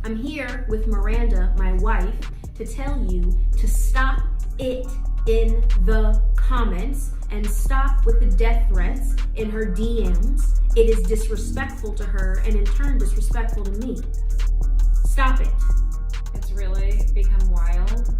I'm here with Miranda, my wife, to tell you to stop it in the comments and stop with the death threats in her DMs. It is disrespectful to her and in turn disrespectful to me. Stop it. It's really become wild.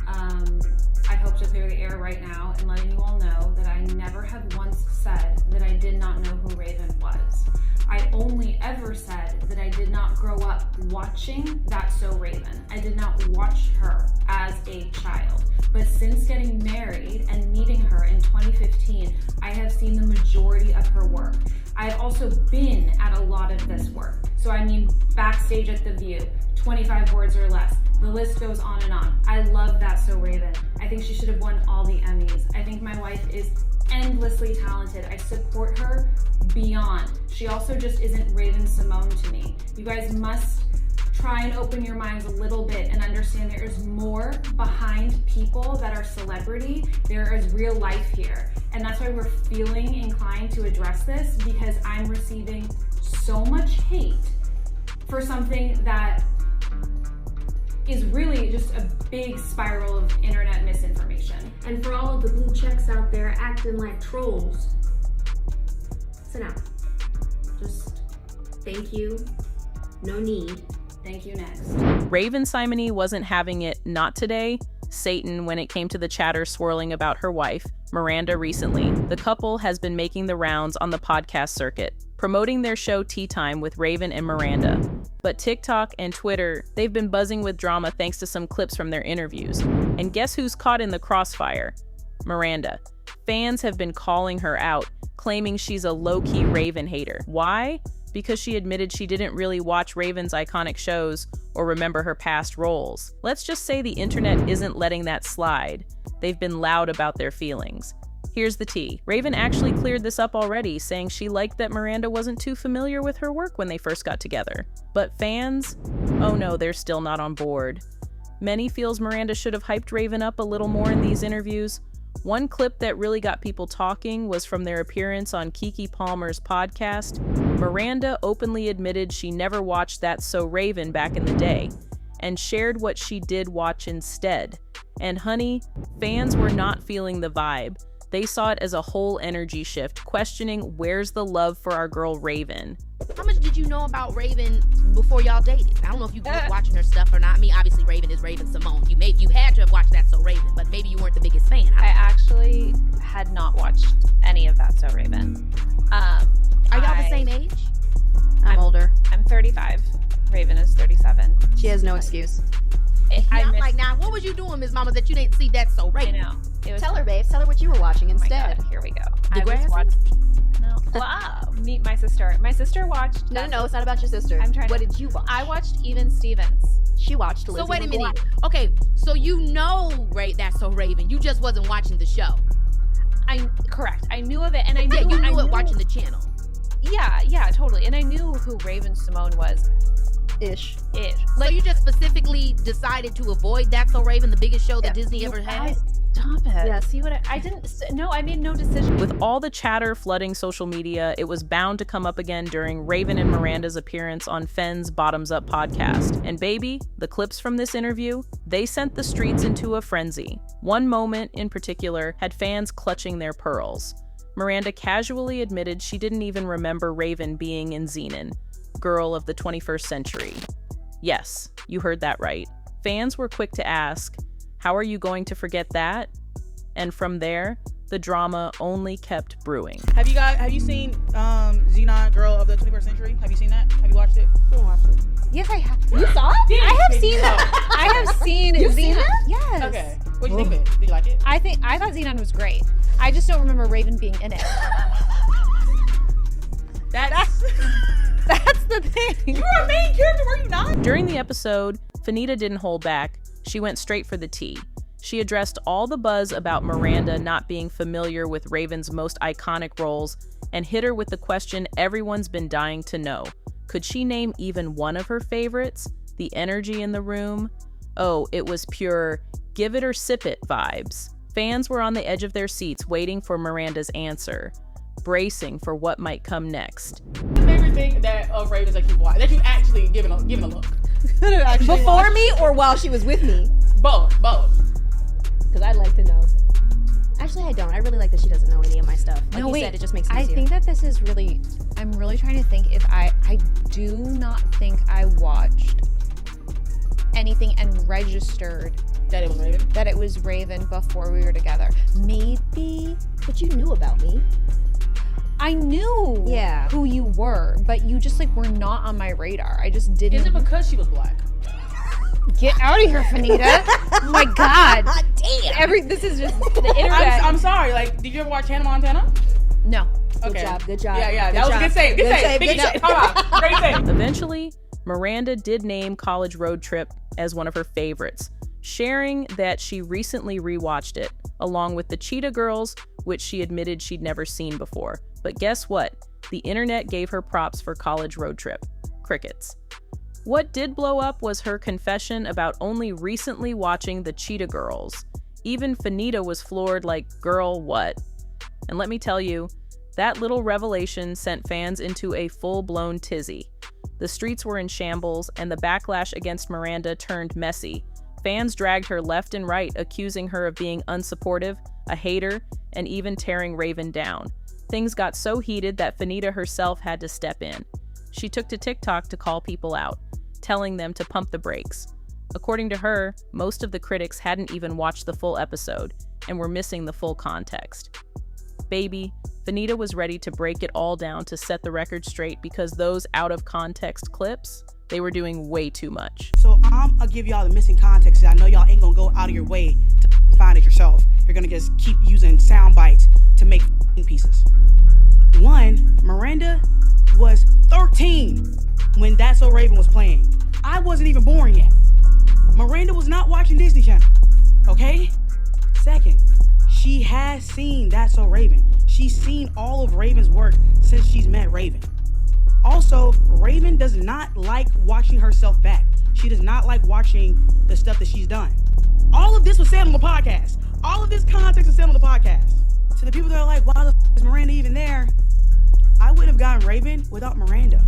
I hope to clear the air right now and letting you all know that I never have once said that I did not know who Raven was. I only ever said that I did not grow up watching That's So Raven. I did not watch her as a child. But since getting married and meeting her in 2015, I have seen the majority of her work. I've also been at a lot of this work. So I mean, backstage at The View, 25 words or less. The list goes on and on. I love That's So Raven. I think she should have won all the Emmys. I think my wife is endlessly talented. I support her beyond. She also just isn't Raven-Symoné to me. You guys must try and open your minds a little bit and understand there is more behind people that are celebrity. There is real life here. And that's why we're feeling inclined to address this, because I'm receiving so much hate for something that is really just a big spiral of internet misinformation. And for all of the blue checks out there acting like trolls, sit down. Just thank you, no need. Thank you, next. Raven-Symoné wasn't having it not today, Satan, when it came to the chatter swirling about her wife, Miranda, recently. The couple has been making the rounds on the podcast circuit, promoting their show Tea Time with Raven and Miranda. But TikTok and Twitter, they've been buzzing with drama thanks to some clips from their interviews. And guess who's caught in the crossfire? Miranda. Fans have been calling her out, claiming she's a low-key Raven hater. Why? Because she admitted she didn't really watch Raven's iconic shows or remember her past roles. Let's just say the internet isn't letting that slide. They've been loud about their feelings. Here's the tea. Raven actually cleared this up already, saying she liked that Miranda wasn't too familiar with her work when they first got together. But fans? Oh no, they're still not on board. Many feels Miranda should have hyped Raven up a little more in these interviews. One clip that really got people talking was from their appearance on Keke Palmer's podcast. Miranda openly admitted she never watched That's So Raven back in the day, and shared what she did watch instead. And honey, fans were not feeling the vibe. They saw it as a whole energy shift, questioning where's the love for our girl Raven. How much did you know about Raven before y'all dated? I don't know if you grew up watching her stuff or not. I mean, obviously Raven is Raven-Symoné. You had to have watched That's So Raven, but maybe you weren't the biggest fan. I actually had not watched any of That's So Raven. Are y'all the same age? I'm older. I'm 35. Raven is 37. She has no excuse. I'm like, now, what was you doing, Ms. Mama, that you didn't see That's So Raven? I know. It was, Tell her, babes. Tell her what you were watching oh my instead. God, here we go. Degrassi? No. Wow. Meet my sister. My sister watched. No, it's not about your sister. I'm trying What to- did you watch? I watched Even Stevens. She watched Lizzie So wait a McGuire. minute. Okay, so you know That's So Raven. You just wasn't watching the show. Correct. I knew of it, and I knew. Yeah, you I knew it watching the channel. Yeah, totally. And I knew who Raven-Symoné was. Ish. So you just specifically decided to avoid That's So Raven, the biggest show that Disney ever had? Stop it. Yeah. See what I didn't. No, I made no decision. With all the chatter flooding social media, it was bound to come up again during Raven and Miranda's appearance on Fenn's Bottoms Up podcast. And baby, the clips from this interview, they sent the streets into a frenzy. One moment in particular had fans clutching their pearls. Miranda casually admitted she didn't even remember Raven being in Xenon, girl of the 21st century. Yes, you heard that right. Fans were quick to ask, how are you going to forget that? And from there, the drama only kept brewing. Have you seen Xenon, Girl of the 21st Century? Have you seen that? Have you watched it? Yes, I have. You saw it? I have seen that. I have seen Xenon. Yes. Okay. What do you think of it? Did you like it? I thought Xenon was great. I just don't remember Raven being in it. That's the thing. You were a main character, were you not? During the episode, Fanita didn't hold back. She went straight for the tea. She addressed all the buzz about Miranda not being familiar with Raven's most iconic roles and hit her with the question everyone's been dying to know. Could she name even one of her favorites? The energy in the room? Oh, it was pure give it or sip it vibes. Fans were on the edge of their seats waiting for Miranda's answer, bracing for what might come next. Favorite think that of Ravens that you've watched, that you actually given a look? Before watched? me or while she was with me? Both. Because I'd like to know. Actually, I don't. I really like that she doesn't know any of my stuff. Like No, you wait. said, it just makes it I easier. think that this is really. I'm really trying to think if I do not think I watched anything and registered That it was Raven. that it was Raven before we were together. Maybe But you knew about me. I knew Yeah. who you were, but you just like were not on my radar. I just didn't. Is it because she was black? Get out of here, Fanita. Oh my God. Damn. This is just the internet. I'm sorry. Like, did you ever watch Hannah Montana? No. Good Okay. job. Good job. Yeah. Good That was a job. good save. Good save. Good job. Come on. Great save. Eventually, Miranda did name College Road Trip as one of her favorites, sharing that she recently rewatched it, along with the Cheetah Girls, which she admitted she'd never seen before. But guess what? The internet gave her props for College Road Trip. Crickets. What did blow up was her confession about only recently watching the Cheetah Girls. Even Fanita was floored like, girl, what? And let me tell you, that little revelation sent fans into a full-blown tizzy. The streets were in shambles, and the backlash against Miranda turned messy. Fans dragged her left and right, accusing her of being unsupportive, a hater, and even tearing Raven down. Things got so heated that Fanita herself had to step in. She took to TikTok to call people out, telling them to pump the brakes. According to her, most of the critics hadn't even watched the full episode and were missing the full context. Baby, Fanita was ready to break it all down to set the record straight because those out-of-context clips, they were doing way too much. So I'm gonna give y'all the missing context. I know y'all ain't gonna go out of your way to find it yourself. You're gonna just keep using sound bites to make pieces. One, Miranda was 13 when That's So Raven was playing. I wasn't even born yet. Miranda was not watching Disney Channel, okay? Second, she has seen That's So Raven. She's seen all of Raven's work since she's met Raven. Also, Raven does not like watching herself back. She does not like watching the stuff that she's done. All of this was said on the podcast. All of this context was said on the podcast. To the people that are like, why the is Miranda even there? I wouldn't have gotten Raven without Miranda.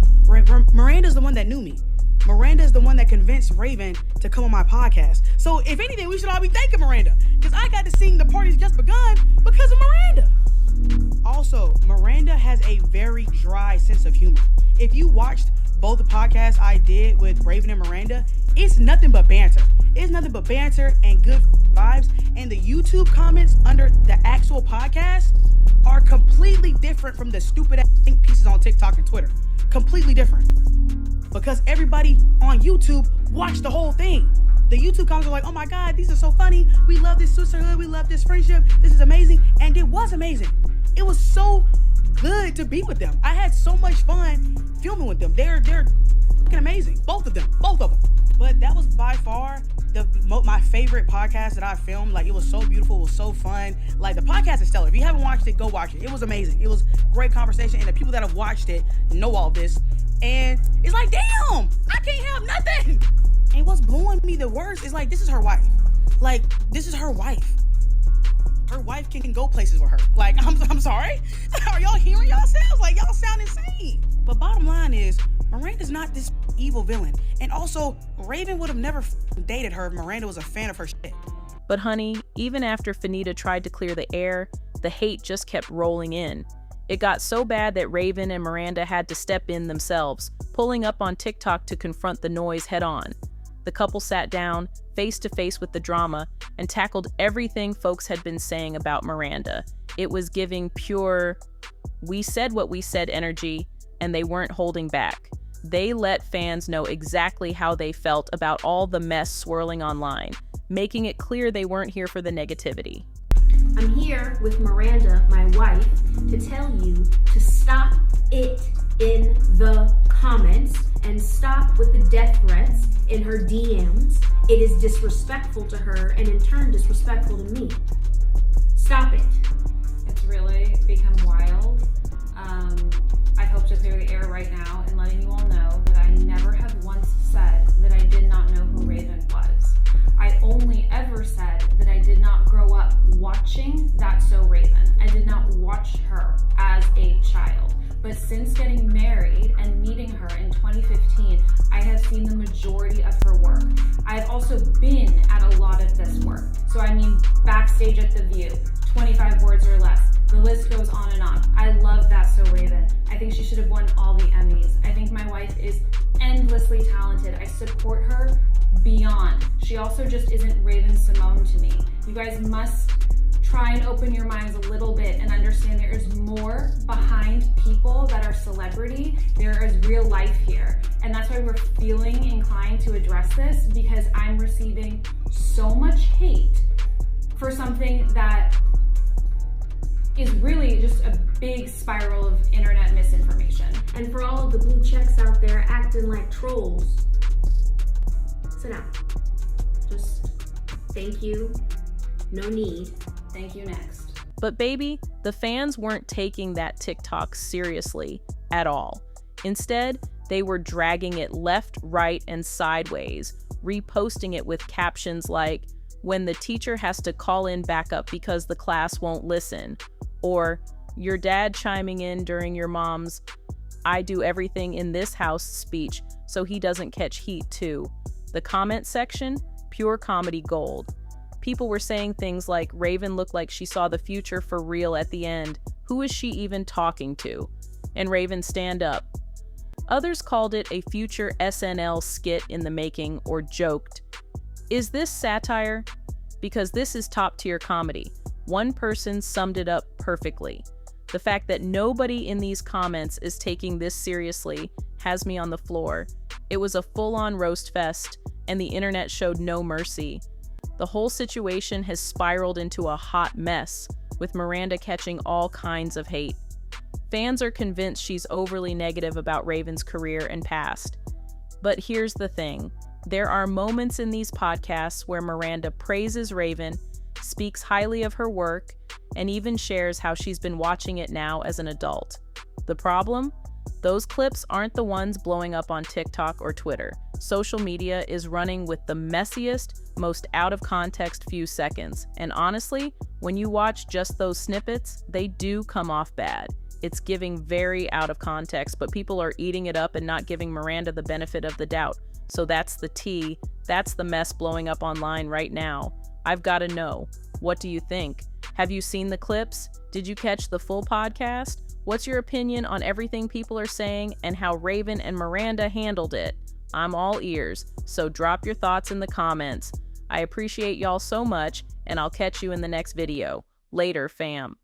Miranda's the one that knew me. Miranda is the one that convinced Raven to come on my podcast. So if anything, we should all be thanking Miranda, because I got to sing The Party's Just Begun because of Miranda. Also, Miranda has a very dry sense of humor. If you watched both the podcasts I did with Raven and Miranda, it's nothing but banter. It's nothing but banter and good vibes. And the YouTube comments under the actual podcast are completely different from the stupid ass think pieces on TikTok and Twitter. Completely different. Because everybody on YouTube watched the whole thing. The YouTube comments are like, oh my God, these are so funny. We love this sisterhood. We love this friendship. This is amazing. And it was amazing. It was so good to be with them. I had so much fun filming with them. They're fucking amazing. Both of them. But that was by far my favorite podcast that I filmed. Like, it was so beautiful. It was so fun. Like, the podcast is stellar. If you haven't watched it, go watch it. It was amazing. It was great conversation. And the people that have watched it know all this. And it's like, damn, I can't have nothing. And what's blowing me the worst is like, this is her wife. Like, this is her wife. Her wife can go places with her. Like, I'm sorry. Are y'all hearing yourselves? Like, y'all sound insane. But bottom line is, Miranda's not this evil villain. And also, Raven would have never dated her if Miranda was a fan of her shit. But honey, even after Fanita tried to clear the air, the hate just kept rolling in. It got so bad that Raven and Miranda had to step in themselves, pulling up on TikTok to confront the noise head on. The couple sat down, face to face with the drama, and tackled everything folks had been saying about Miranda. It was giving pure, we said what we said energy, and they weren't holding back. They let fans know exactly how they felt about all the mess swirling online, making it clear they weren't here for the negativity. I'm here with Miranda, my wife, to tell you to stop it in the comments and stop with the death threats in her DMs. It is disrespectful to her and in turn disrespectful to me. Stop it. It's really become wild. I hope to clear the air right now and letting you all know that I never have once said that I did not know who Raven was. I only ever said that I did not grow up watching That's So Raven. I did not watch her as a child. But since getting married and me also been at a lot of this work. So I mean, backstage at The View, 25 words or less. The list goes on and on. I love That's So Raven. I think she should have won all the Emmys. I think my wife is endlessly talented. I support her beyond. She also just isn't Raven-Symoné to me. You guys must try and open your minds a little bit and understand there is more behind people that are celebrity. There is real life here. And that's why we're feeling inclined to address this, because I'm receiving so much hate for something that is really just a big spiral of internet misinformation. And for all of the blue checks out there acting like trolls, sit down. Just thank you, no need. Thank you, next. But baby, the fans weren't taking that TikTok seriously at all. Instead, they were dragging it left, right, and sideways, reposting it with captions like, "When the teacher has to call in backup because the class won't listen," or "Your dad chiming in during your mom's 'I do everything in this house' speech so he doesn't catch heat too." The comment section, pure comedy gold. People were saying things like, "Raven looked like she saw the future for real at the end. Who is she even talking to?" And "Raven, stand up." Others called it a future SNL skit in the making, or joked, "Is this satire? Because this is top-tier comedy." One person summed it up perfectly. The fact that nobody in these comments is taking this seriously has me on the floor. It was a full-on roast fest, and the internet showed no mercy. The whole situation has spiraled into a hot mess, with Miranda catching all kinds of hate. Fans are convinced she's overly negative about Raven's career and past. But here's the thing. There are moments in these podcasts where Miranda praises Raven, speaks highly of her work, and even shares how she's been watching it now as an adult. The problem? Those clips aren't the ones blowing up on TikTok or Twitter. Social media is running with the messiest, most out-of-context few seconds. And honestly, when you watch just those snippets, they do come off bad. It's giving very out of context, but people are eating it up and not giving Miranda the benefit of the doubt. So that's the tea. That's the mess blowing up online right now. I've got to know. What do you think? Have you seen the clips? Did you catch the full podcast? What's your opinion on everything people are saying and how Raven and Miranda handled it? I'm all ears, so drop your thoughts in the comments. I appreciate y'all so much, and I'll catch you in the next video. Later, fam.